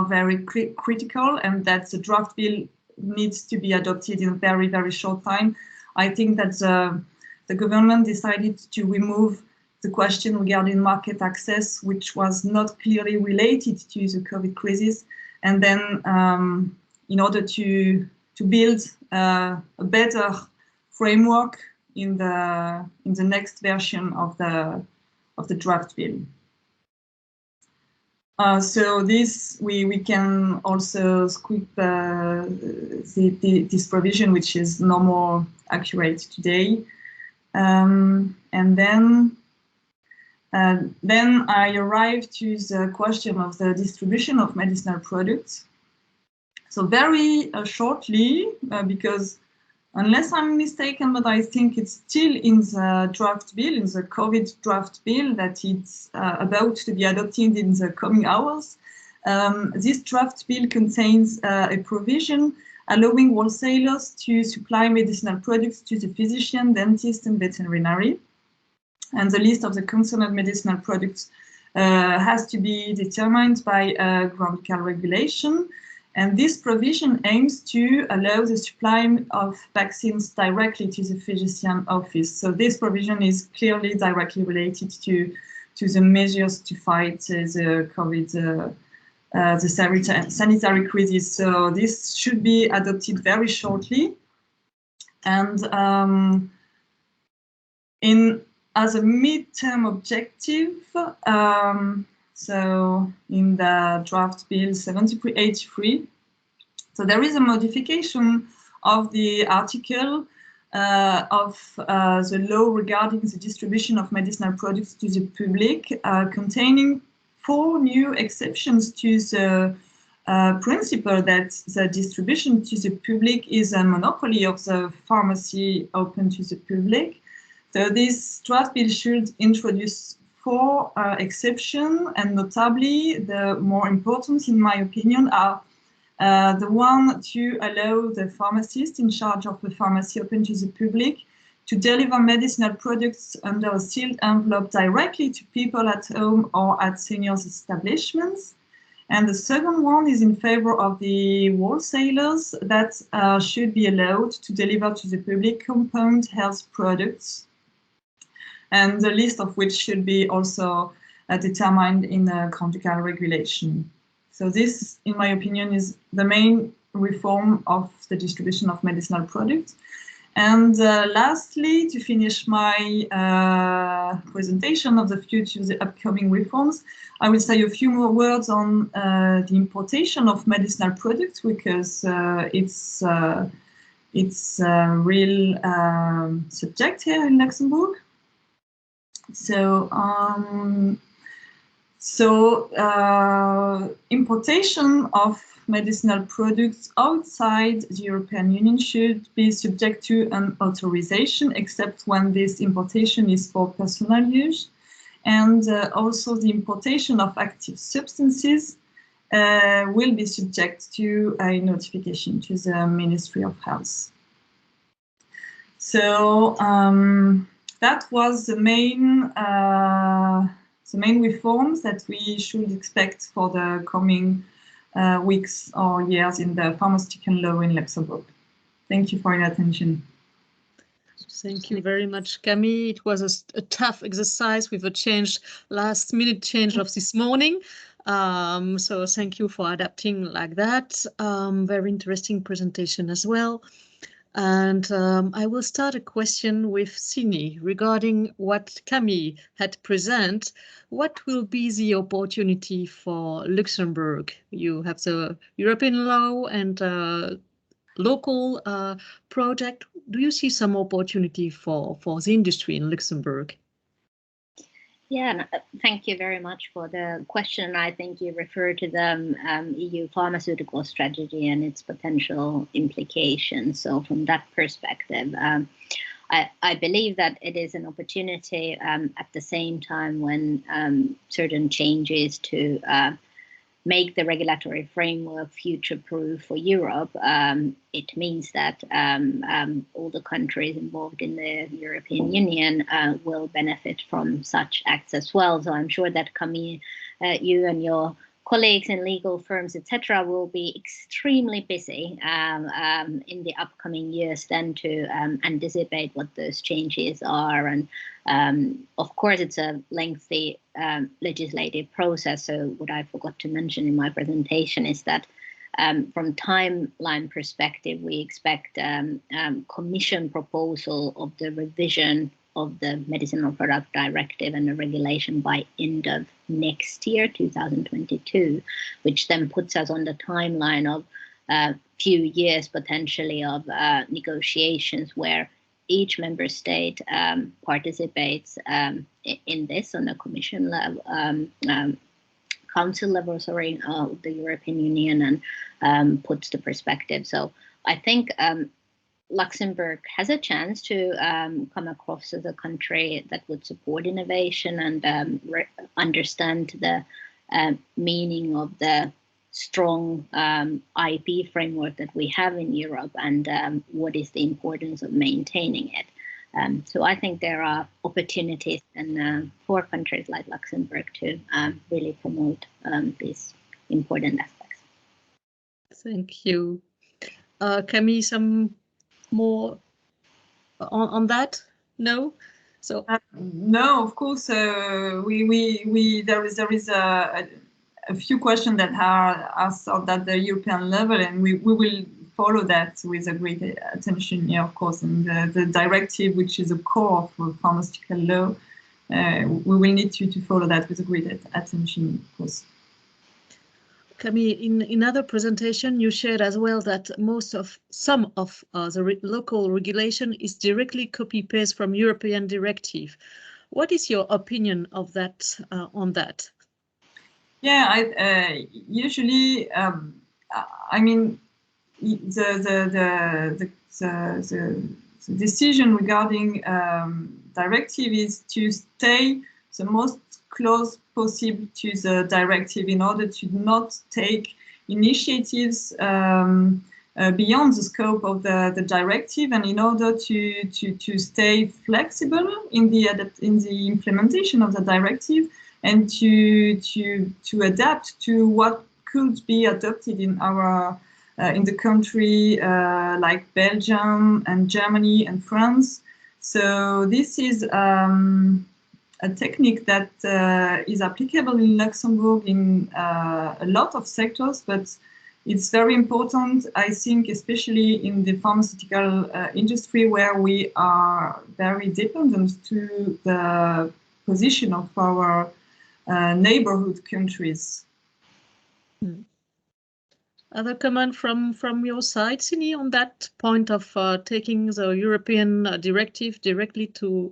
very critical, and that the draft bill needs to be adopted in a very, very short time, I think that the government decided to remove the question regarding market access, which was not clearly related to the COVID crisis, and then in order to build a better framework in the next version of the draft bill. So this we can also skip this provision, which is no more accurate today. And then I arrived to the question of the distribution of medicinal products. So very shortly, because unless I'm mistaken, but I think it's still in the draft bill, in the COVID draft bill, that it's about to be adopted in the coming hours. This draft bill contains a provision allowing wholesalers to supply medicinal products to the physician, dentist, and veterinary. And the list of the concerned medicinal products has to be determined by a ground-legal regulation. And this provision aims to allow the supply of vaccines directly to the physician office. So this provision is clearly directly related to the measures to fight the COVID, the sanitary crisis. So this should be adopted very shortly. And as a midterm objective, so in the draft bill 7383, so there is a modification of the article of the law regarding the distribution of medicinal products to the public, containing 4 new exceptions to the principle that the distribution to the public is a monopoly of the pharmacy open to the public. So this draft bill should introduce 4 exceptions, and notably the more important, in my opinion, are the one to allow the pharmacist in charge of the pharmacy open to the public to deliver medicinal products under a sealed envelope directly to people at home or at seniors' establishments. And the second one is in favor of the wholesalers that should be allowed to deliver to the public compound health products, and the list of which should be also determined in a ground-legal regulation. So this, in my opinion, is the main reform of the distribution of medicinal products. And lastly, to finish my presentation of the future, the upcoming reforms, I will say a few more words on the importation of medicinal products, because it's a real subject here in Luxembourg. So, importation of medicinal products outside the European Union should be subject to an authorization, except when this importation is for personal use. And also the importation of active substances will be subject to a notification to the Ministry of Health. So, that was the main reforms that we should expect for the coming weeks or years in the pharmaceutical law in Luxembourg. Thank you for your attention. Thank you very much, Camille. It was a tough exercise with a last-minute change of this morning. So thank you for adapting like that. Very interesting presentation as well. And I will start a question with Sini regarding what Camille had presented. What will be the opportunity for Luxembourg? You have the European law and local project. Do you see some opportunity for the industry in Luxembourg? Yeah, thank you very much for the question. I think you refer to the EU Pharmaceutical Strategy and its potential implications. So from that perspective, I believe that it is an opportunity at the same time when certain changes to make the regulatory framework future-proof for Europe. It means that all the countries involved in the European Union will benefit from such acts as well. So I'm sure that Camille, you and your colleagues in legal firms, etc., will be extremely busy in the upcoming years then to anticipate what those changes are. And of course, it's a lengthy legislative process. So what I forgot to mention in my presentation is that from timeline perspective, we expect Commission proposal of the revision of the Medicinal Product Directive and the regulation by end of next year, 2022, which then puts us on the timeline of a few years potentially of negotiations where each member state participates in this on the Commission level, Council level, sorry, the European Union, and puts the perspective. So I think Luxembourg has a chance to come across as a country that would support innovation and understand the meaning of the strong IP framework that we have in Europe and what is the importance of maintaining it. So I think there are opportunities for countries like Luxembourg to really promote these important aspects. Thank you. Camille, some more on that? No? So no, of course, there is a few questions that are asked at the European level, and we will follow that with a great attention here, of course. And the directive, which is a core of pharmaceutical law, we will need to follow that with a great attention, of course. Camille, in other presentation, you shared as well that some of the local regulation is directly copy-paste from European directive. What is your opinion of that on that? Yeah, usually, I mean, the decision regarding directive is to stay the most close possible to the directive in order to not take initiatives beyond the scope of the directive, and in order to stay flexible in the implementation of the directive, and to adapt to what could be adopted in our in the country like Belgium and Germany and France. So this is a technique that is applicable in Luxembourg in a lot of sectors, but it's very important, I think, especially in the pharmaceutical industry, where we are very dependent to the position of our neighborhood countries. Other comment from your side, Sini, on that point of taking the European directive directly to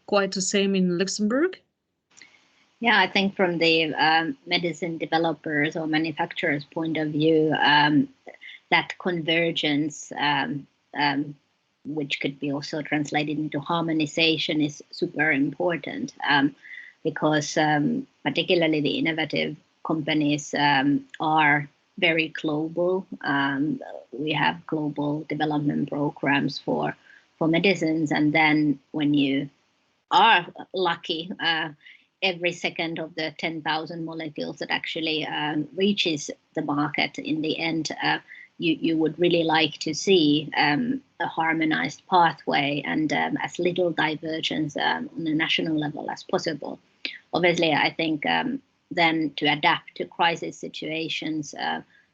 quite the same in Luxembourg? Yeah, I think from the medicine developers or manufacturers' point of view, that convergence, which could be also translated into harmonization, is super important because particularly the innovative companies are very global. We have global development programs for medicines, and then when you are lucky, every second of the 10,000 molecules that actually reaches the market in the end, you would really like to see a harmonized pathway and as little divergence on a national level as possible. Obviously, I think then to adapt to crisis situations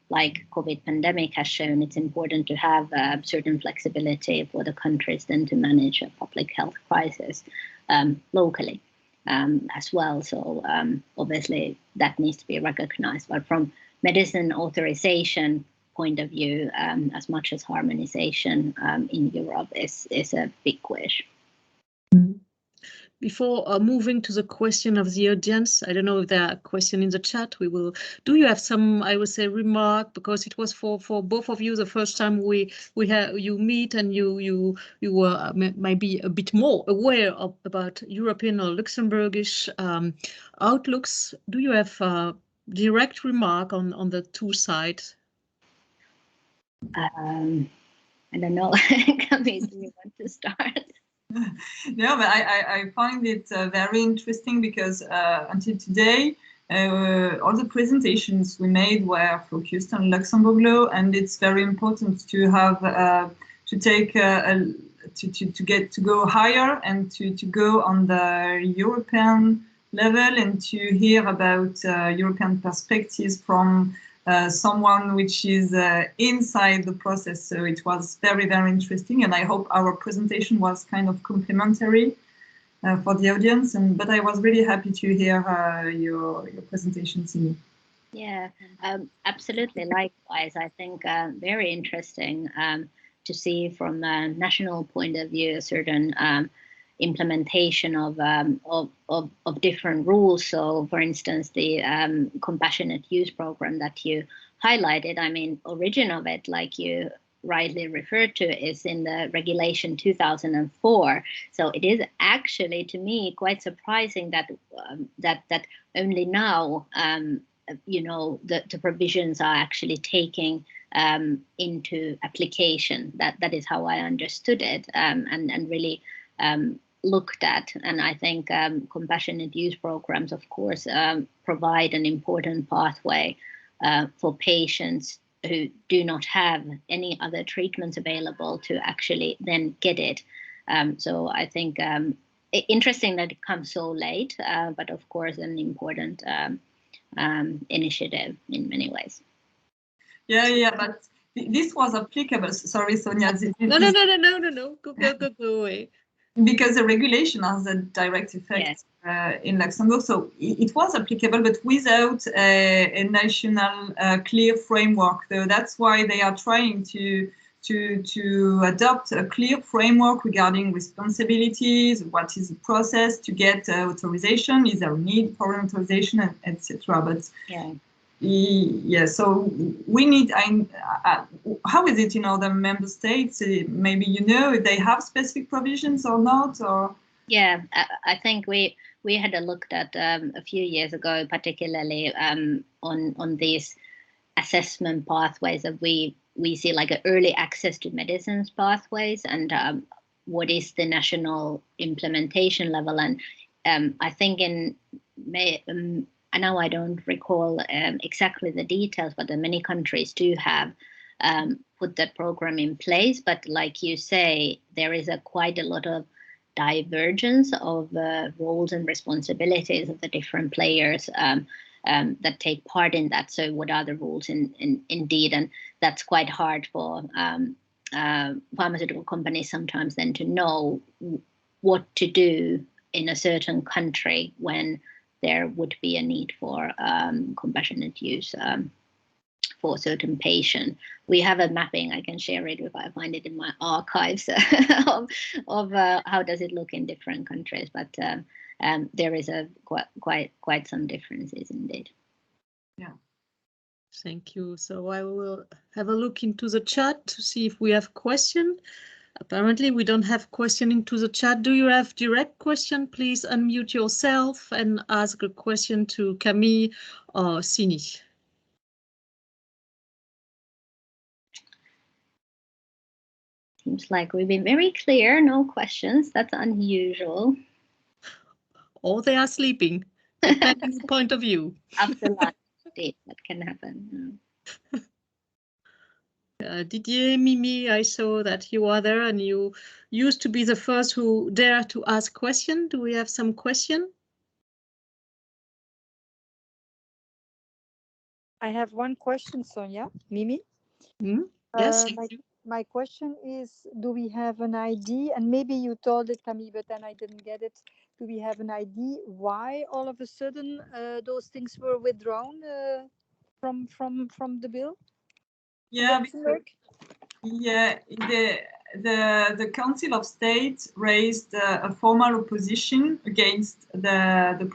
like COVID pandemic has shown, it's important to have certain flexibility for the countries then to manage a public health crisis locally as well. So obviously that needs to be recognized. But from medicine authorization point of view, as much as harmonization in Europe is a big wish. Before moving to the question of the audience, I don't know if there are questions in the chat. Do you have some, I would say, remark, because it was for both of you the first time you meet, and you were maybe a bit more aware about European or Luxembourgish outlooks. Do you have a direct remark on the two sides? I don't know. Camille, do you want to start? No, but I find it very interesting because until today, all the presentations we made were focused on Luxembourg law, and it's very important to have to go higher and to go on the European level and to hear about European perspectives from someone which is inside the process. So it was very, very interesting, and I hope our presentation was kind of complementary for the audience. But I was really happy to hear your presentation, Sini. Yeah, absolutely. Likewise, I think very interesting to see from a national point of view a certain implementation of different rules. So, for instance, the compassionate use program that you highlighted, I mean, origin of it, like you rightly referred to, is in the regulation 2004. So it is actually, to me, quite surprising that that only now, you know, the provisions are actually taking into application. That is how I understood it, and really looked at. And I think compassionate use programs, of course, provide an important pathway for patients who do not have any other treatments available to actually then get it. So I think interesting that it comes so late, but of course an important initiative in many ways. Yeah, but this was applicable. Sorry, Sonia. No. Go away. Because the regulation has a direct effect in Luxembourg, so it was applicable, but without a national clear framework. So that's why they are trying to adopt a clear framework regarding responsibilities, what is the process to get authorization, is there a need for authorization, etc. But so we need. How is it in other member states? Maybe you know if they have specific provisions or not, or yeah, I think we had looked at a few years ago, particularly on these assessment pathways that we see, like early access to medicines pathways, and what is the national implementation level. And I think in May. And now I don't recall exactly the details, but many countries do have put that program in place. But like you say, there is quite a lot of divergence of roles and responsibilities of the different players that take part in that. So what are the rules indeed? And that's quite hard for pharmaceutical companies sometimes then to know what to do in a certain country when there would be a need for compassionate use for a certain patient. We have a mapping, I can share it if I find it in my archives, of how does it look in different countries, but there is quite some differences indeed. Yeah. Thank you. So I will have a look into the chat to see if we have question. Apparently, we don't have question into the chat. Do you have direct question? Please unmute yourself and ask a question to Camille or Sini. Seems like we've been very clear. No questions. That's unusual. Or they are sleeping, depending on the point of view. After lunch, that can happen. Didier, Mimi, I saw that you are there and you used to be the first who dare to ask question. Do we have some question? I have one question, Sonia. Mimi? Yes. My question is, do we have an ID? And maybe you told it, Camille, but then I didn't get it. Do we have an ID why all of a sudden those things were withdrawn from the bill? Yeah, the Council of State raised a formal opposition against the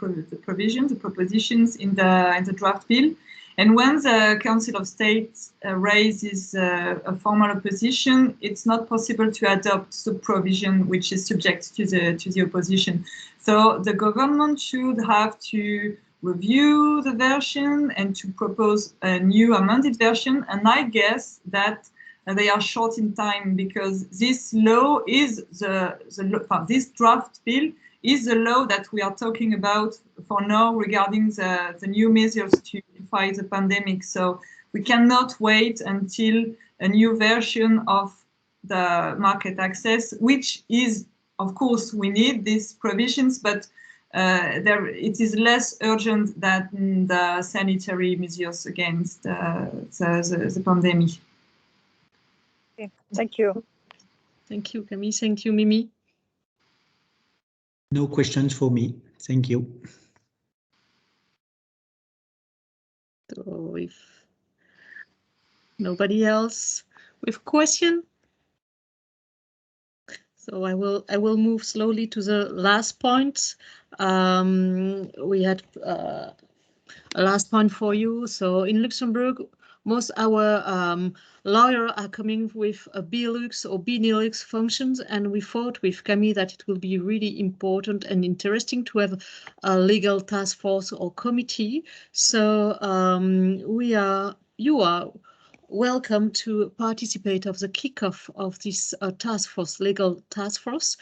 propositions in the draft bill. And when the Council of State raises a formal opposition, it's not possible to adopt the provision which is subject to the opposition. So the government should have to review the version and to propose a new amended version. And I guess that they are short in time because this law is this draft bill is the law that we are talking about for now regarding the new measures to fight the pandemic. So we cannot wait until a new version of the market access, which is, of course, we need these provisions, but it is less urgent than the sanitary measures against the pandemic. Okay. Thank you. Thank you, Camille. Thank you, Mimi. No questions for me. Thank you. So if nobody else with question, so I will move slowly to the last point. We had a last point for you. So in Luxembourg, most our lawyers are coming with a BLux or BNLux functions, and we thought with Camille that it will be really important and interesting to have a legal task force or committee. So you are welcome to participate of the kickoff of this task force, legal task force.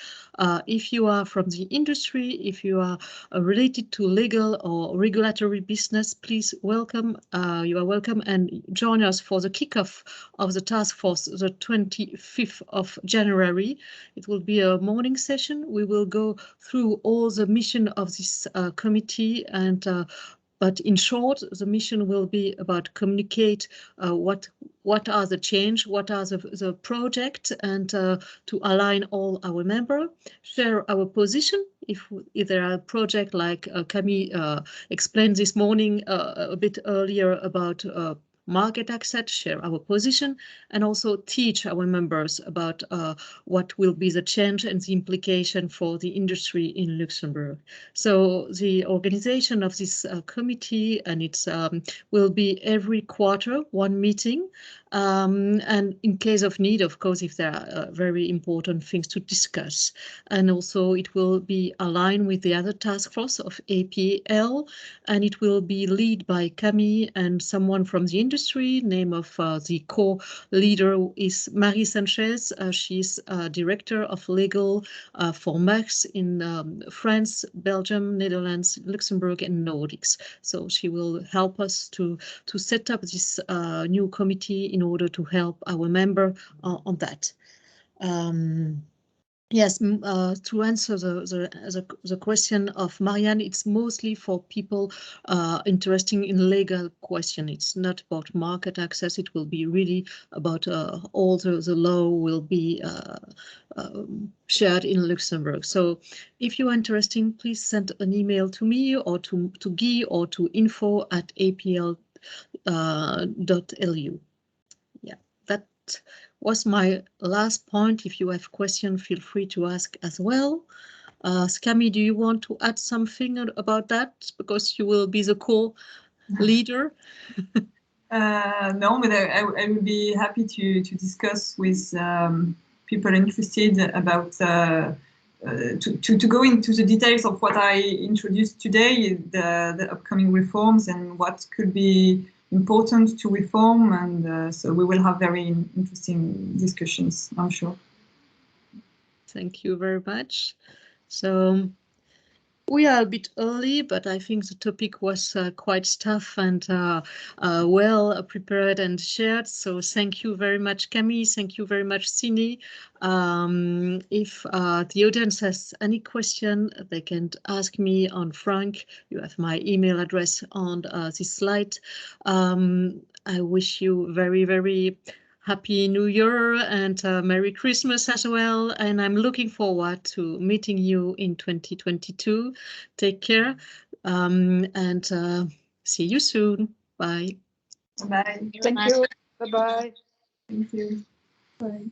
If you are from the industry, if you are related to legal or regulatory business, please welcome. You are welcome and join us for the kickoff of the task force, the 25th of January. It will be a morning session. We will go through all the mission of this committee and but in short, the mission will be about communicate what are the change, what are the project, and to align all our members, share our position. If there are projects like Camille explained this morning a bit earlier about market access, share our position, and also teach our members about what will be the change and the implication for the industry in Luxembourg. So the organization of this committee, and it's will be every quarter, one meeting. And in case of need, of course, if there are very important things to discuss. And also it will be aligned with the other task force of APL, and it will be led by Camille and someone from the industry. Name of the co-leader is Marie Sanchez. She's director of legal for Max in France, Belgium, Netherlands, Luxembourg, and Nordics. So she will help us to set up this new committee in order to help our member on that. Yes, to answer the question of Marianne, it's mostly for people interested in legal question. It's not about market access. It will be really about all the law will be shared in Luxembourg. So if you're interested, please send an email to me or to Guy or to info@apl.lu. Yeah, that was my last point. If you have questions, feel free to ask as well. Camille, do you want to add something about that? Because you will be the co-leader. No, but I would be happy to discuss with people interested about to go into the details of what I introduced today, the upcoming reforms and what could be important to reform, and so we will have very interesting discussions, I'm sure. Thank you very much. So we are a bit early, but I think the topic was quite tough and well prepared and shared. So thank you very much, Camille. Thank you very much, Sini. If the audience has any question, they can ask me on Frank. You have my email address on this slide. I wish you very, very Happy New Year and Merry Christmas as well. And I'm looking forward to meeting you in 2022. Take care and see you soon. Bye. Bye. Thank you. Bye-bye. Thank you. Bye.